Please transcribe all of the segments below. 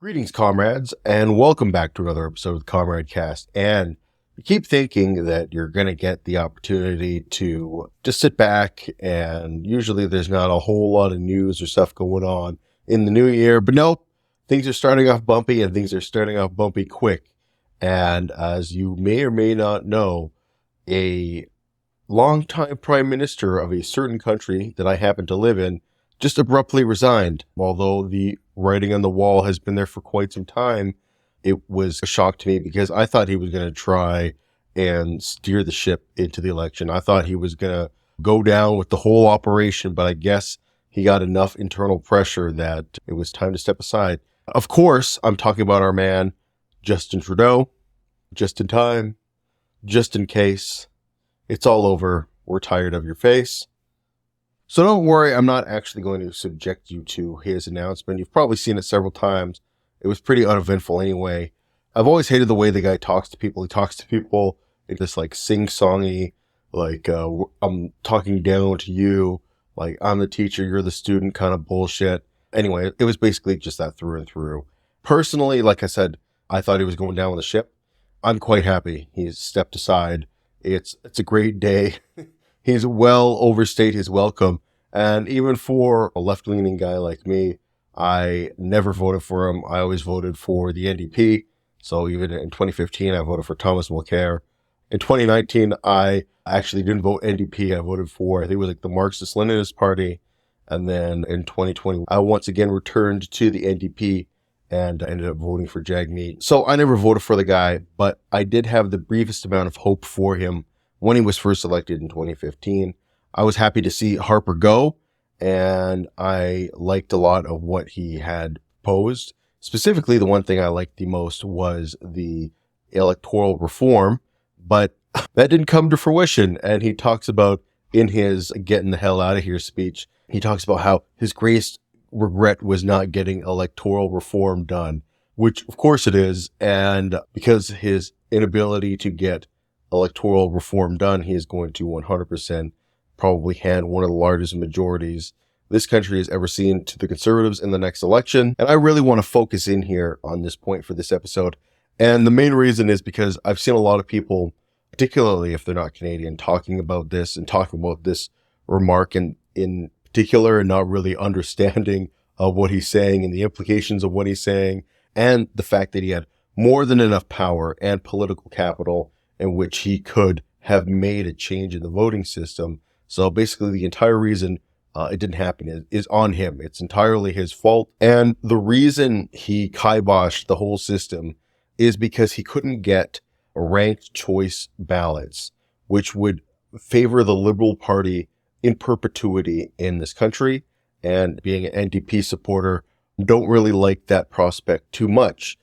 Greetings, comrades, and welcome back to another episode of the ComradeCast. And you keep thinking that you're going to get the opportunity to just sit back, and usually there's not a whole lot of news or stuff going on in the new year. But no, things are starting off bumpy, and things are starting off bumpy quick. And as you may or may not know, a longtime prime minister of a certain country that I happen to live in just abruptly resigned. Although the writing on the wall has been there for quite some time, it was a shock to me because I thought he was going to try and steer the ship into the election. I thought he was going to go down with the whole operation, but I guess he got enough internal pressure that it was time to step aside. Of course, I'm talking about our man, Justin Trudeau. Just in time, just in case. It's all over. We're tired of your face. So don't worry, I'm not actually going to subject you to his announcement. You've probably seen it several times. It was pretty uneventful anyway. I've always hated the way the guy talks to people. He talks to people in this like sing-songy, like I'm talking down to you, like I'm the teacher, you're the student kind of bullshit. Anyway, it was basically just that through and through. Personally, like I said, I thought he was going down with the ship. I'm quite happy he's stepped aside. It's a great day. He's well overstayed his welcome. And even for a left-leaning guy like me, I never voted for him. I always voted for the NDP. So even in 2015, I voted for Thomas Mulcair. In 2019, I actually didn't vote NDP. I voted for, I think it was like the Marxist-Leninist Party. And then in 2020, I once again returned to the NDP and I ended up voting for Jagmeet. So I never voted for the guy, but I did have the briefest amount of hope for him when he was first elected in 2015. I was happy to see Harper go, and I liked a lot of what he had proposed. Specifically, the one thing I liked the most was the electoral reform, but that didn't come to fruition. And he talks about in his getting the hell out of here speech, he talks about how his greatest regret was not getting electoral reform done, which of course it is. And because his inability to get electoral reform done, he is going to 100% probably hand one of the largest majorities this country has ever seen to the Conservatives in the next election. And I really want to focus in here on this point for this episode. And the main reason is because I've seen a lot of people, particularly if they're not Canadian, talking about this and talking about this remark in particular and not really understanding what he's saying and the implications of what he's saying and the fact that he had more than enough power and political capital in which he could have made a change in the voting system. So basically the entire reason it didn't happen is on him. It's entirely his fault. And the reason he kiboshed the whole system is because he couldn't get ranked choice ballots, which would favor the Liberal Party in perpetuity in this country. And being an NDP supporter, don't really like that prospect too much.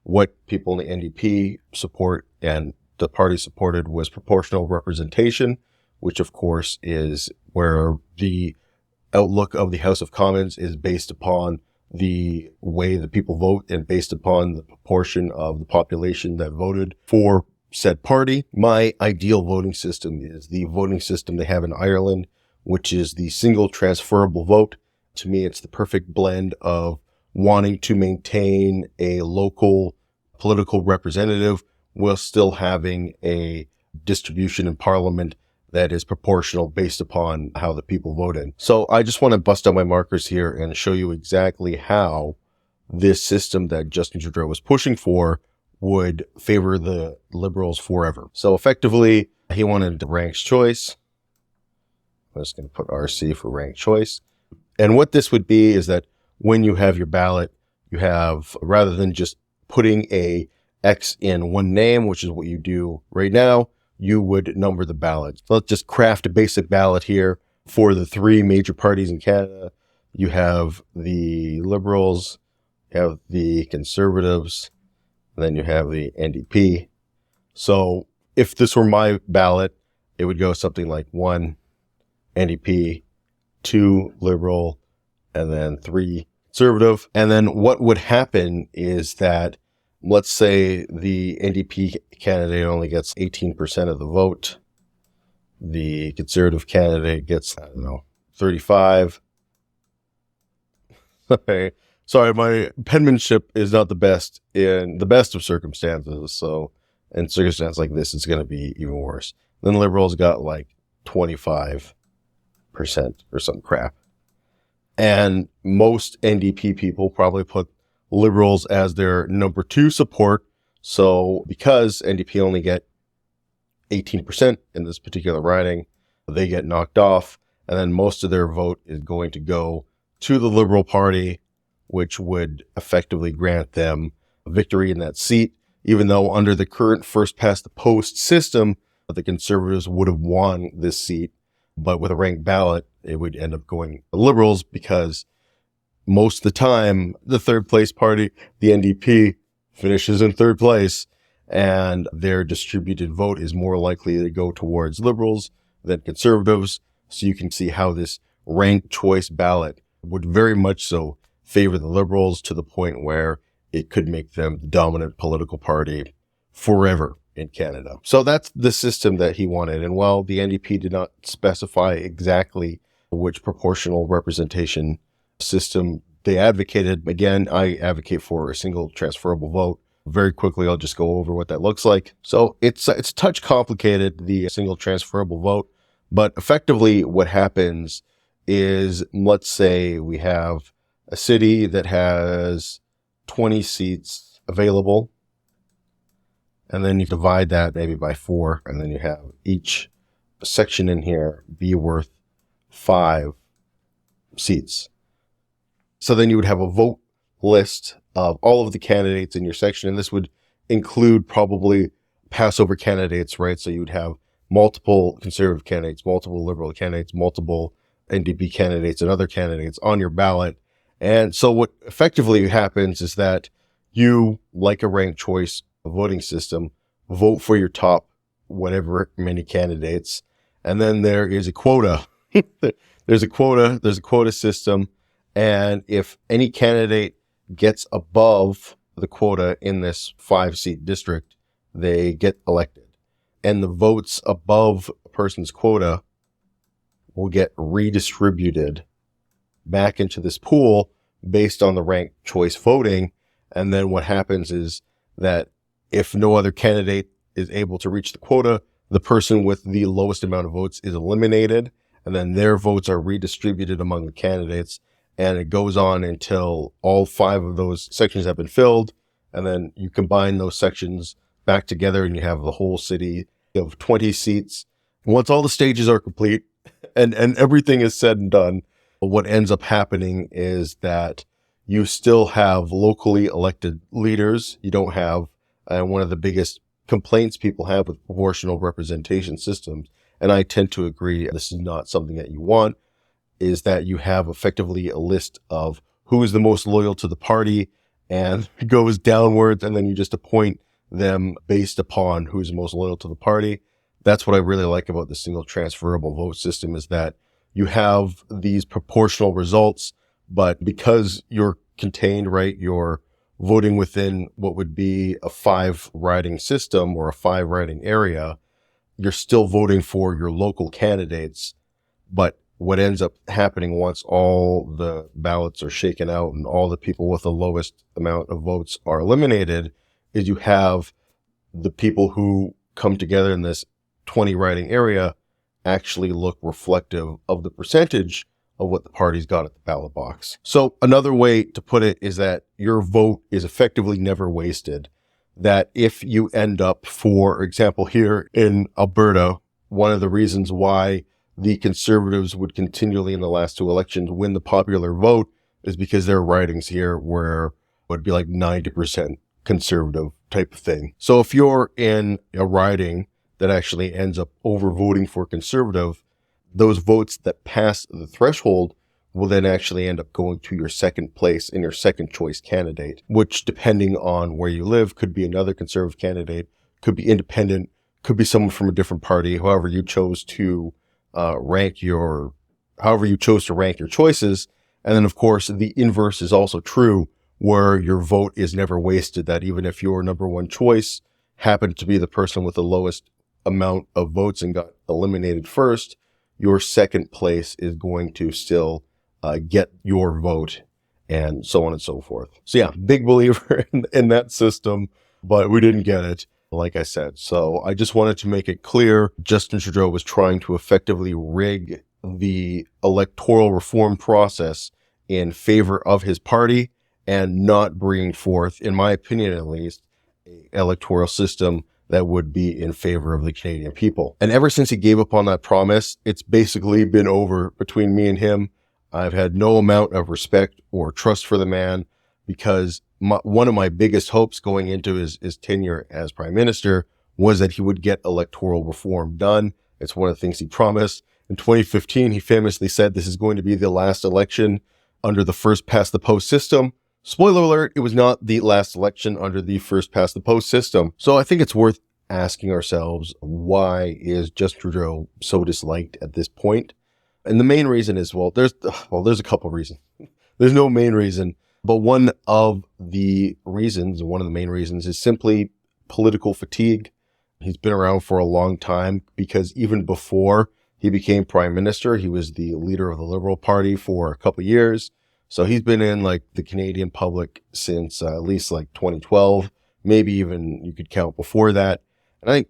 What people in the NDP support and the party supported was proportional representation, which of course is where the outlook of the House of Commons is based upon the way that people vote and based upon the proportion of the population that voted for said party. My ideal voting system is the voting system they have in Ireland, which is the single transferable vote. To me, it's the perfect blend of wanting to maintain a local political representative while still having a distribution in Parliament that is proportional based upon how the people voted. So I just want to bust out my markers here and show you exactly how this system that Justin Trudeau was pushing for would favor the Liberals forever. So effectively, he wanted ranked choice. I'm just going to put RC for ranked choice. And what this would be is that when you have your ballot, you have, rather than just putting a X in one name, which is what you do right now, you would number the ballots. So let's just craft a basic ballot here for the three major parties in Canada. You have the Liberals, you have the Conservatives, and then you have the NDP. So if this were my ballot, it would go something like 1 NDP, 2 Liberal, and then 3 Conservative. And then what would happen is that, let's say the NDP candidate only gets 18% of the vote. The Conservative candidate gets, 35. Okay. Sorry, my penmanship is not the best in the best of circumstances. So in circumstances like this, it's going to be even worse. Then Liberals got like 25% or some crap. And most NDP people probably put Liberals as their number 2 support. So because NDP only get 18% in this particular riding, they get knocked off. And then most of their vote is going to go to the Liberal Party, which would effectively grant them a victory in that seat, even though under the current first past the post system, the Conservatives would have won this seat. But with a ranked ballot, it would end up going to Liberals because most of the time, the third place party, the NDP, finishes in third place, and their distributed vote is more likely to go towards Liberals than Conservatives. So you can see how this ranked choice ballot would very much so favor the Liberals to the point where it could make them the dominant political party forever in Canada. So that's the system that he wanted. And while the NDP did not specify exactly which proportional representation system they advocated, again, I advocate for a single transferable vote. Very quickly, I'll just go over what that looks like. So it's a touch complicated, the single transferable vote, but effectively what happens is, let's say we have a city that has 20 seats available, and then you divide that maybe by 4, and then you have each section in here be worth 5 seats. So then you would have a vote list of all of the candidates in your section, and this would include probably passover candidates, right? So you would have multiple Conservative candidates, multiple Liberal candidates, multiple NDP candidates, and other candidates on your ballot. And so what effectively happens is that you, like a ranked choice voting system, vote for your top whatever many candidates, and then there is a quota. There's a quota system, and if any candidate gets above the quota in this 5-seat district, they get elected. And the votes above a person's quota will get redistributed back into this pool based on the ranked choice voting. And then what happens is that if no other candidate is able to reach the quota, the person with the lowest amount of votes is eliminated, and then their votes are redistributed among the candidates. And it goes on until all 5 of those sections have been filled. And then you combine those sections back together and you have the whole city of 20 seats. Once all the stages are complete and everything is said and done, what ends up happening is that you still have locally elected leaders. You don't have one of the biggest complaints people have with proportional representation systems, and I tend to agree this is not something that you want, is that you have effectively a list of who is the most loyal to the party, and it goes downwards, and then you just appoint them based upon who's most loyal to the party. That's what I really like about the single transferable vote system, is that you have these proportional results, but because you're contained, right, you're voting within what would be a 5-riding system or a 5-riding area, you're still voting for your local candidates. But what ends up happening once all the ballots are shaken out and all the people with the lowest amount of votes are eliminated is you have the people who come together in this 20-riding area actually look reflective of the percentage of what the party's got at the ballot box. So another way to put it is that your vote is effectively never wasted. That if you end up, for example, here in Alberta, one of the reasons why the Conservatives would continually in the last 2 elections win the popular vote is because their ridings here were it would be like 90% Conservative type of thing. So if you're in a riding that actually ends up overvoting for Conservative, those votes that pass the threshold will then actually end up going to your second place and your second choice candidate, which, depending on where you live, could be another Conservative candidate, could be independent, could be someone from a different party, however you chose to rank your choices. And then, of course, the inverse is also true, where your vote is never wasted, that even if your number 1 choice happened to be the person with the lowest amount of votes and got eliminated first, your second place is going to still get your vote and so on and so forth. So yeah, big believer in that system, but we didn't get it, like I said. So I just wanted to make it clear Justin Trudeau was trying to effectively rig the electoral reform process in favor of his party and not bringing forth, in my opinion at least, an electoral system that would be in favor of the Canadian people. And ever since he gave up on that promise, it's basically been over between me and him. I've had no amount of respect or trust for the man because one of my biggest hopes going into his tenure as Prime Minister was that he would get electoral reform done. It's one of the things he promised. In 2015, he famously said this is going to be the last election under the first past the post system. Spoiler alert, it was not the last election under the first past the post system. So I think it's worth asking ourselves, why is Justin Trudeau so disliked at this point? And the main reason is, there's a couple of reasons. There's no main reason, but one of the main reasons is simply political fatigue. He's been around for a long time because even before he became Prime Minister, he was the leader of the Liberal Party for a couple of years. So he's been in like the Canadian public since at least like 2012, maybe even you could count before that. And I think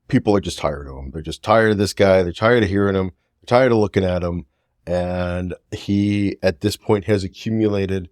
people are just tired of him. They're just tired of this guy. They're tired of hearing him. They're tired of looking at him. And he, at this point, has accumulated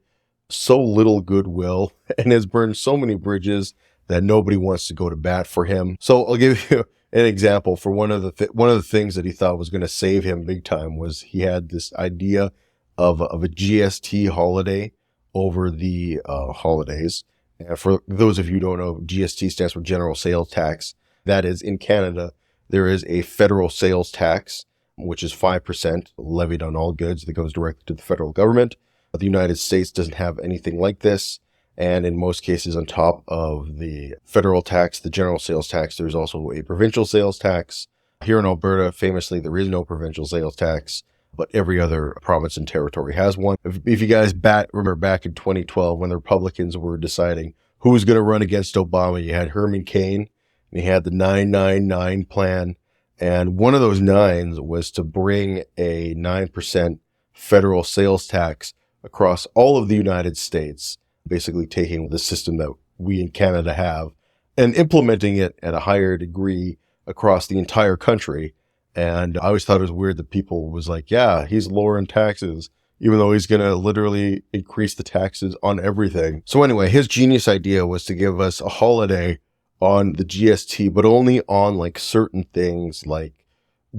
so little goodwill and has burned so many bridges that nobody wants to go to bat for him. So I'll give you an example for one of the things that he thought was going to save him big time was he had this idea of a GST holiday over the holidays. And for those of you who don't know, GST stands for General Sales Tax. That is, in Canada, there is a federal sales tax, which is 5% levied on all goods that goes directly to the federal government. The United States doesn't have anything like this. And in most cases, on top of the federal tax, the general sales tax, there's also a provincial sales tax. Here in Alberta, famously, there is no provincial sales tax, but every other province and territory has one. If you guys remember back in 2012 when the Republicans were deciding who was going to run against Obama, you had Herman Cain, and he had the 999 plan. And one of those nines was to bring a 9% federal sales tax across all of the United States, basically taking the system that we in Canada have and implementing it at a higher degree across the entire country. And I always thought it was weird that people was like, yeah, he's lowering taxes, even though he's going to literally increase the taxes on everything. So anyway, his genius idea was to give us a holiday on the GST, but only on like certain things like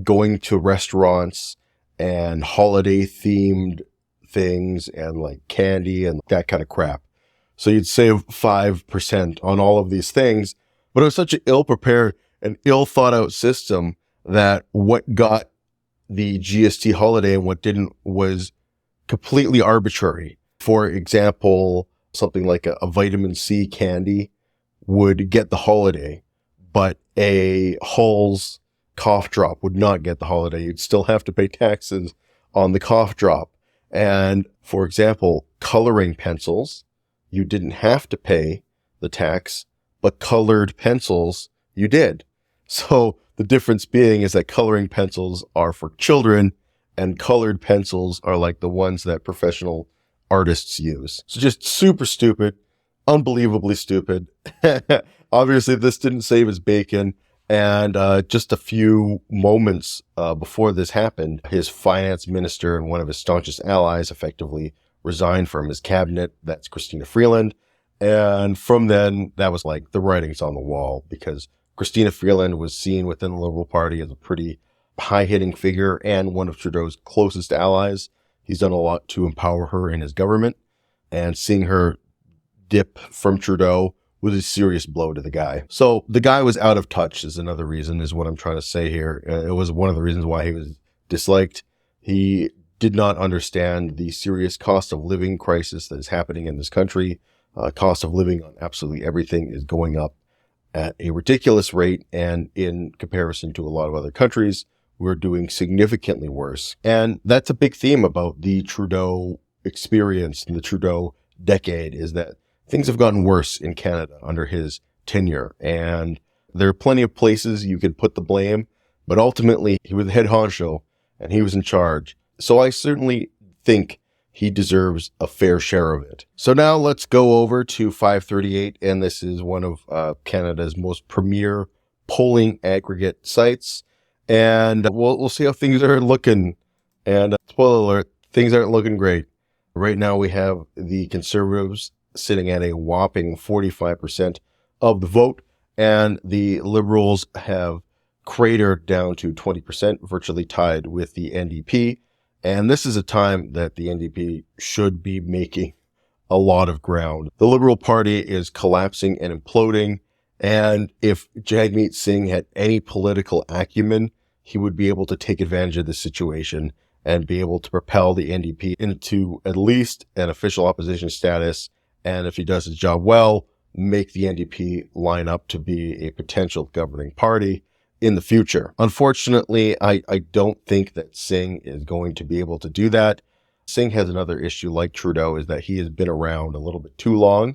going to restaurants and holiday themed things and like candy and that kind of crap. So you'd save 5% on all of these things, but it was such an ill-prepared and ill-thought-out system that what got the GST holiday and what didn't was completely arbitrary. For example, something like a vitamin C candy would get the holiday, but a Halls cough drop would not get the holiday. You'd still have to pay taxes on the cough drop. And for example, coloring pencils, you didn't have to pay the tax, but colored pencils, you did. So the difference being is that coloring pencils are for children and colored pencils are like the ones that professional artists use. So just super stupid, unbelievably stupid. Obviously, this didn't save his bacon. And just a few moments before this happened, his finance minister and one of his staunchest allies effectively resigned from his cabinet. That's Christina Freeland. And from then, that was like the writing's on the wall because Christina Freeland was seen within the Liberal Party as a pretty high-hitting figure and one of Trudeau's closest allies. He's done a lot to empower her in his government. And seeing her dip from Trudeau was a serious blow to the guy. So the guy was out of touch is another reason, is what I'm trying to say here. It was one of the reasons why he was disliked. He did not understand the serious cost of living crisis that is happening in this country. Cost of living on absolutely everything is going up at a ridiculous rate. And in comparison to a lot of other countries, we're doing significantly worse. And that's a big theme about the Trudeau experience and the Trudeau decade, is that things have gotten worse in Canada under his tenure. And there are plenty of places you could put the blame, but ultimately he was the head honcho and he was in charge. So I certainly think he deserves a fair share of it. So now let's go over to 538, and this is one of Canada's most premier polling aggregate sites. And we'll see how things are looking. And spoiler alert, things aren't looking great. Right now we have the Conservatives sitting at a whopping 45% of the vote, and the Liberals have cratered down to 20%, virtually tied with the NDP. And this is a time that the NDP should be making a lot of ground. The Liberal Party is collapsing and imploding. And if Jagmeet Singh had any political acumen, he would be able to take advantage of this situation and be able to propel the NDP into at least an official opposition status. And if he does his job well, make the NDP line up to be a potential governing party in the future. Unfortunately, I don't think that Singh is going to be able to do that. Singh has another issue like Trudeau, is that he has been around a little bit too long,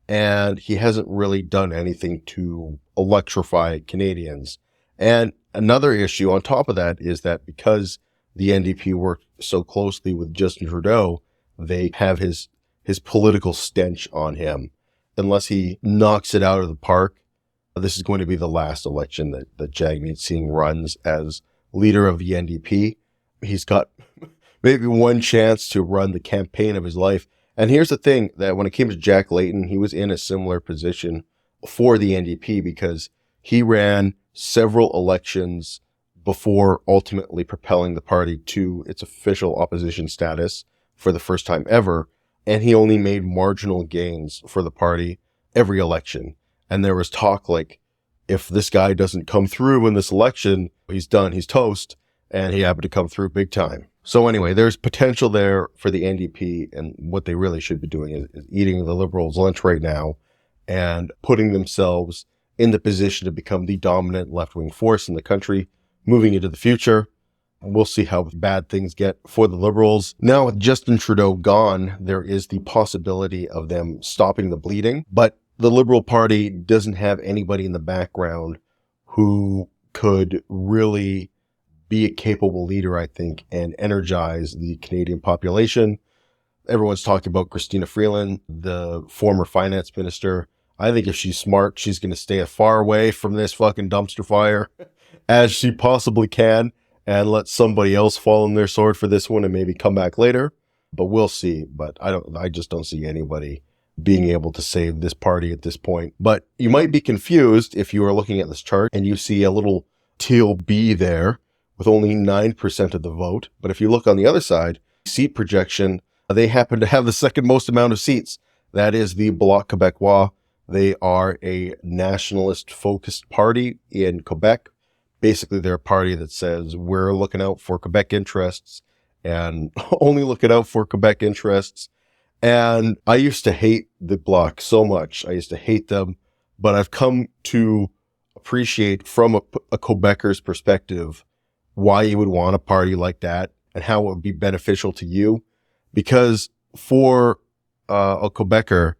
and he hasn't really done anything to electrify Canadians. And another issue on top of that is that because the NDP worked so closely with Justin Trudeau, they have his political stench on him. Unless he knocks it out of the park, this is going to be the last election that Jagmeet Singh runs as leader of the NDP. He's got maybe one chance to run the campaign of his life. And here's the thing, that when it came to Jack Layton, he was in a similar position for the NDP because he ran several elections before ultimately propelling the party to its official opposition status for the first time ever. And he only made marginal gains for the party every election. And there was talk like, if this guy doesn't come through in this election, he's done, he's toast. And he happened to come through big time. So anyway, there's potential there for the NDP, and what they really should be doing is eating the Liberals' lunch right now and putting themselves in the position to become the dominant left-wing force in the country, moving into the future. We'll see how bad things get for the Liberals. Now, with Justin Trudeau gone, there is the possibility of them stopping the bleeding, but the Liberal Party doesn't have anybody in the background who could really be a capable leader, I think, and energize the Canadian population. Everyone's talking about Christina Freeland, the former finance minister. I think if she's smart, she's going to stay as far away from this fucking dumpster fire as she possibly can and let somebody else fall on their sword for this one and maybe come back later. But we'll see. But I just don't see anybody being able to save this party at this point. But you might be confused if you are looking at this chart and you see a little teal B there with only 9% of the vote. But if you look on the other side, seat projection, they happen to have the second most amount of seats. That is the Bloc Quebecois. They are a nationalist-focused party in Quebec. Basically, they're a party that says, we're looking out for Quebec interests and only looking out for Quebec interests. And I used to hate the Bloc so much. I used to hate them. But I've come to appreciate from a Quebecer's perspective why you would want a party like that and how it would be beneficial to you. Because for a Quebecer,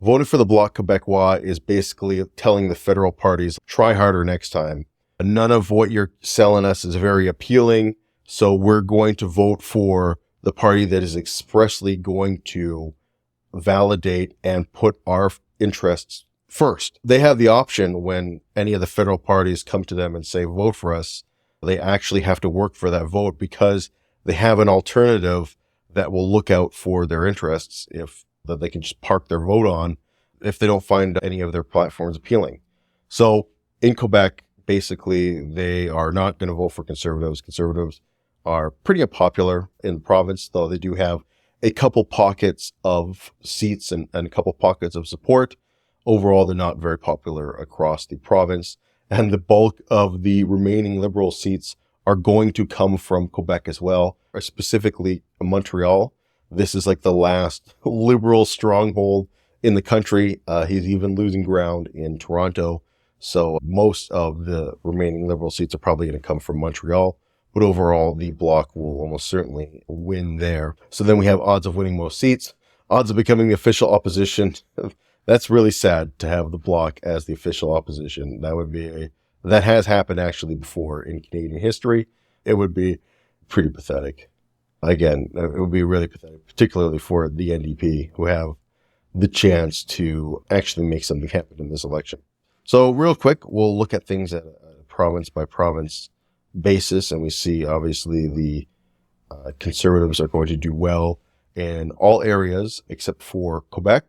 voting for the Bloc Quebecois is basically telling the federal parties, try harder next time. None of what you're selling us is very appealing, so we're going to vote for the party that is expressly going to validate and put our interests first. They have the option when any of the federal parties come to them and say, vote for us. They actually have to work for that vote because they have an alternative that will look out for their interests that they can just park their vote on if they don't find any of their platforms appealing. So in Quebec, basically, they are not going to vote for Conservatives. Conservatives are pretty unpopular in the province, though they do have a couple pockets of seats and a couple pockets of support. Overall, they're not very popular across the province. And the bulk of the remaining Liberal seats are going to come from Quebec as well, or specifically Montreal. This is like the last Liberal stronghold in the country. He's even losing ground in Toronto. So most of the remaining Liberal seats are probably going to come from Montreal. But overall, the Bloc will almost certainly win there. So then we have odds of winning most seats, odds of becoming the official opposition. That's really sad to have the Bloc as the official opposition. That has happened actually before in Canadian history. It would be pretty pathetic. Again, it would be really pathetic, particularly for the NDP, who have the chance to actually make something happen in this election. So real quick, we'll look at things at a province by province basis, and we see obviously the Conservatives are going to do well in all areas except for Quebec.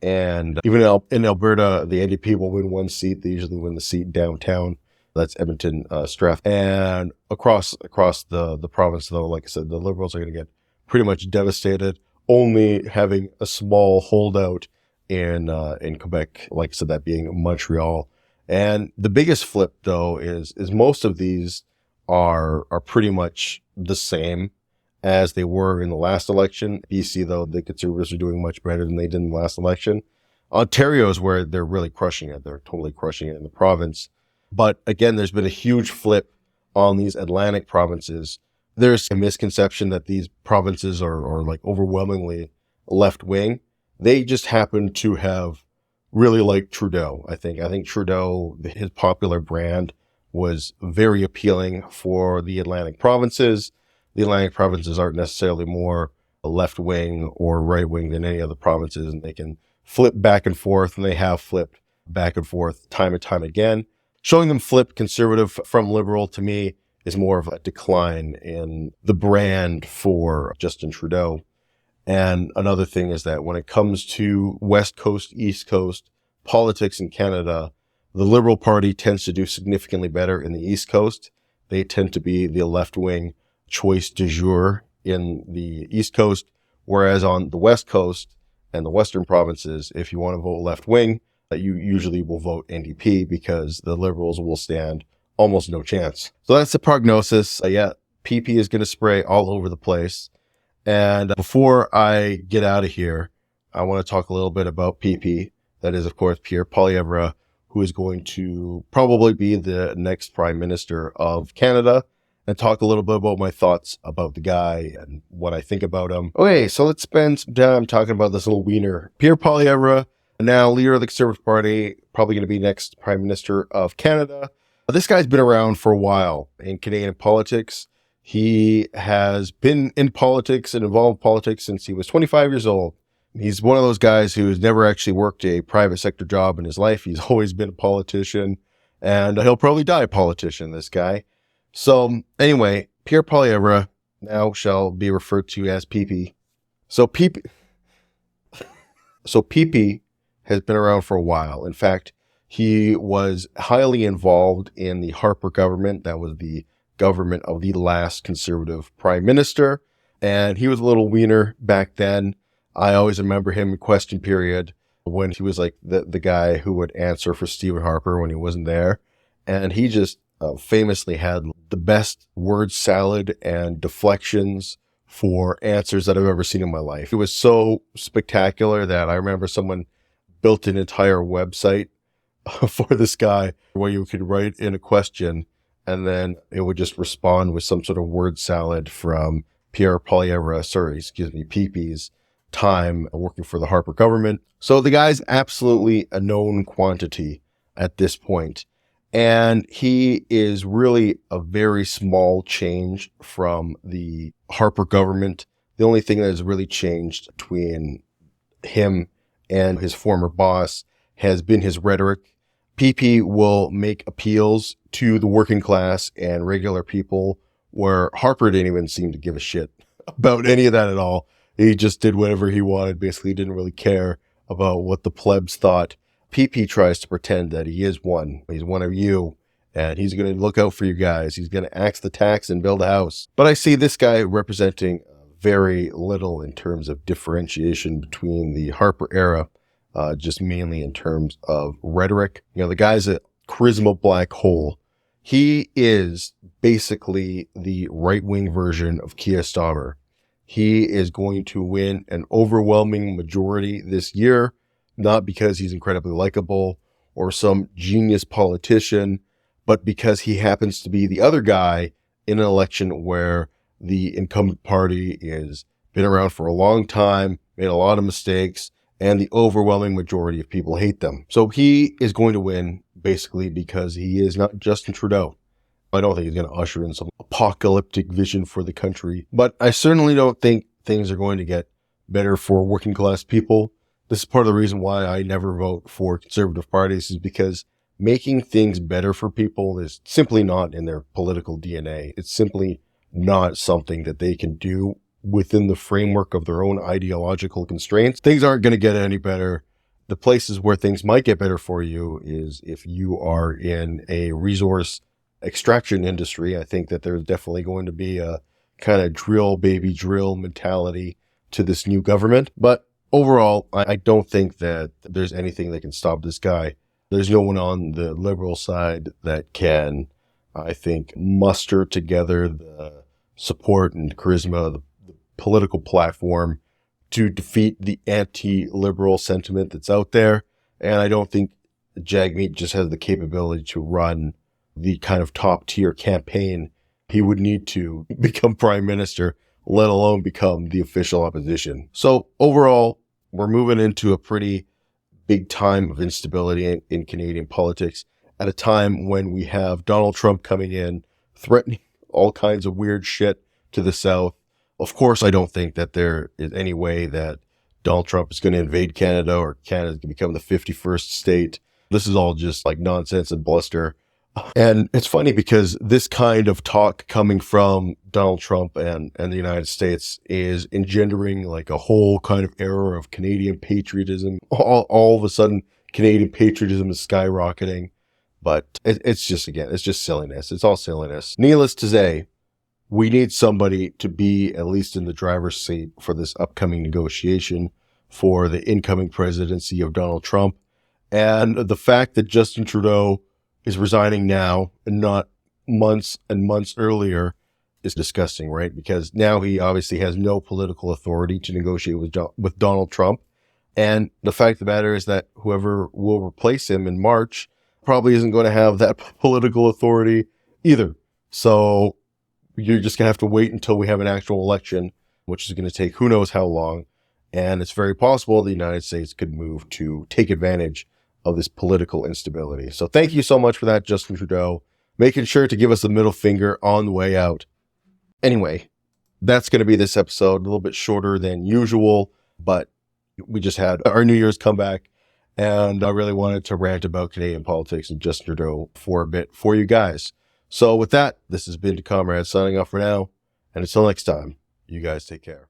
And even in Alberta, the NDP will win one seat. They usually win the seat downtown. That's Edmonton, Strath. And across the province, though, like I said, the Liberals are going to get pretty much devastated, only having a small holdout in Quebec, like I said, that being Montreal. And the biggest flip, though, is most of these are pretty much the same as they were in the last election. BC, though, the Conservatives are doing much better than they did in the last election. Ontario is where they're really crushing it. They're totally crushing it in the province. But again, there's been a huge flip on these Atlantic provinces. There's a misconception that these provinces are like overwhelmingly left-wing. They just happen to have really liked Trudeau, I think. I think Trudeau, his popular brand, was very appealing for the Atlantic provinces. The Atlantic provinces aren't necessarily more left-wing or right-wing than any other provinces, and they can flip back and forth, and they have flipped back and forth time and time again. Showing them flip conservative from liberal, to me, is more of a decline in the brand for Justin Trudeau. And another thing is that when it comes to West Coast, East Coast politics in Canada, the Liberal Party tends to do significantly better in the East Coast. They tend to be the left-wing choice du jour in the East Coast, whereas on the West Coast and the Western provinces, if you want to vote left-wing, you usually will vote NDP because the Liberals will stand almost no chance. So that's the prognosis. PP is going to spray all over the place. And before I get out of here, I want to talk a little bit about PP. That is, of course, Pierre Poilievre, who is going to probably be the next Prime Minister of Canada, and talk a little bit about my thoughts about the guy and what I think about him. Okay, so let's spend some time talking about this little wiener. Pierre Poilievre, now leader of the Conservative Party, probably going to be next Prime Minister of Canada. This guy's been around for a while in Canadian politics. He has been in politics and involved in politics since he was 25 years old. He's one of those guys who's never actually worked a private sector job in his life. He's always been a politician, and he'll probably die a politician, this guy. So anyway, Pierre Poilievre now shall be referred to as PP. So PP has been around for a while. In fact, he was highly involved in the Harper government. That was the government of the last Conservative Prime Minister. And he was a little wiener back then. I always remember him in question period when he was like the guy who would answer for Stephen Harper when he wasn't there. And he just famously had the best word salad and deflections for answers that I've ever seen in my life. It was so spectacular that I remember someone built an entire website for this guy where you could write in a question and then it would just respond with some sort of word salad from Pierre Poilievre, PP's time working for the Harper government. So the guy's absolutely a known quantity at this point. And he is really a very small change from the Harper government. The only thing that has really changed between him and his former boss has been his rhetoric. PP will make appeals to the working class and regular people where Harper didn't even seem to give a shit about any of that at all. He just did whatever he wanted. Basically, didn't really care about what the plebs thought. PP tries to pretend that he is one. He's one of you, and he's going to look out for you guys. He's going to axe the tax and build a house. But I see this guy representing very little in terms of differentiation between the Harper era, just mainly in terms of rhetoric. You know, the guy's a charisma black hole. He is basically the right-wing version of Keir Starmer. He is going to win an overwhelming majority this year, not because he's incredibly likable or some genius politician, but because he happens to be the other guy in an election where the incumbent party has been around for a long time, made a lot of mistakes, and the overwhelming majority of people hate them. So he is going to win basically because he is not Justin Trudeau. I don't think he's going to usher in some apocalyptic vision for the country, but I certainly don't think things are going to get better for working class people. This is part of the reason why I never vote for conservative parties, is because making things better for people is simply not in their political DNA. It's simply not something that they can do within the framework of their own ideological constraints. Things aren't going to get any better. The places where things might get better for you is if you are in a resource extraction industry. I think that there's definitely going to be a kind of drill baby drill mentality to this new government. But overall, I don't think that there's anything that can stop this guy. There's no one on the Liberal side that can, I think, muster together the support and charisma, the political platform to defeat the anti-liberal sentiment that's out there. And I don't think Jagmeet just has the capability to run the kind of top tier campaign he would need to become prime minister, let alone become the official opposition. So overall, we're moving into a pretty big time of instability in Canadian politics at a time when we have Donald Trump coming in, threatening all kinds of weird shit to the South. Of course, I don't think that there is any way that Donald Trump is going to invade Canada or Canada is going to become the 51st state. This is all just like nonsense and bluster. And it's funny because this kind of talk coming from Donald Trump and the United States is engendering like a whole kind of era of Canadian patriotism. All of a sudden, Canadian patriotism is skyrocketing. But it's just silliness. It's all silliness. Needless to say, we need somebody to be at least in the driver's seat for this upcoming negotiation for the incoming presidency of Donald Trump. And the fact that Justin Trudeau is resigning now and not months and months earlier is disgusting, right? Because now he obviously has no political authority to negotiate with Donald Trump. And the fact of the matter is that whoever will replace him in March probably isn't going to have that political authority either. So you're just going to have to wait until we have an actual election, which is going to take who knows how long. And it's very possible the United States could move to take advantage of this political instability. So thank you so much for that, Justin Trudeau, making sure to give us the middle finger on the way out. Anyway, that's going to be this episode, a little bit shorter than usual, but we just had our New Year's comeback, and I really wanted to rant about Canadian politics and Justin Trudeau for a bit for you guys. So with that, this has been Comrade signing off for now, and until next time, you guys take care.